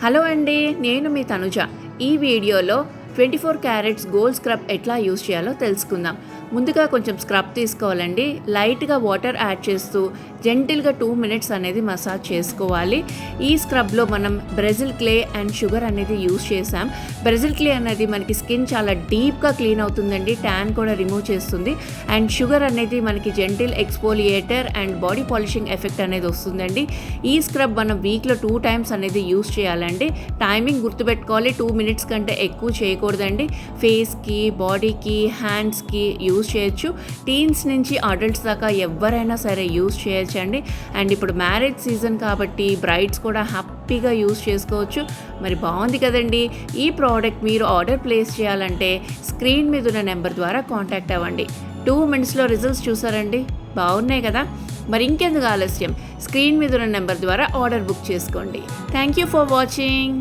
Hello అండి, నేను మీ తనుజ. ఈ వీడియోలో 24 క్యారెట్స్ గోల్డ్ స్క్రబ్ ఎట్లా యూస్ చేయాలో తెలుసుకుందాం. ముందుగా కొంచెం స్క్రబ్ తీసుకోవాలండి. లైట్గా వాటర్ యాడ్ చేస్తూ జెంటిల్గా 2 మినిట్స్ అనేది మసాజ్ చేసుకోవాలి. ఈ స్క్రబ్లో మనం బ్రెజిల్ క్లే అండ్ షుగర్ అనేది యూస్ చేసాం. బ్రెజిల్ క్లే అనేది మనకి స్కిన్ చాలా డీప్గా క్లీన్ అవుతుందండి, ట్యాన్ కూడా రిమూవ్ చేస్తుంది. అండ్ షుగర్ అనేది మనకి gentle exfoliator and body polishing effect అనేది వస్తుందండి. ఈ స్క్రబ్ మనం వీక్లో 2 టైమ్స్ అనేది యూస్ చేయాలండి. టైమింగ్ గుర్తుపెట్టుకోవాలి, 2 మినిట్స్ కంటే ఎక్కువ చేయకూడదండి. ఫేస్కి, బాడీకి, హ్యాండ్స్కి యూస్ చేయొచ్చు. టీన్స్ నుంచి అడల్ట్స్ దాకా ఎవరైనా సరే యూస్ చేయొచ్చండి. అండ్ ఇప్పుడు మ్యారేజ్ సీజన్ కాబట్టి బ్రైడ్స్ కూడా హ్యాపీగా యూస్ చేసుకోవచ్చు. మరి బాగుంది కదండి. ఈ ప్రోడక్ట్ మీరు ఆర్డర్ ప్లేస్ చేయాలంటే స్క్రీన్ మీద ఉన్న నెంబర్ ద్వారా కాంటాక్ట్ అవ్వండి. 2 మినిట్స్లో రిజల్ట్స్ చూసారండి, బాగున్నాయి కదా. మరి ఇంకెందుకు ఆలస్యం, స్క్రీన్ మీద ఉన్న నెంబర్ ద్వారా ఆర్డర్ బుక్ చేసుకోండి. Thank you for watching.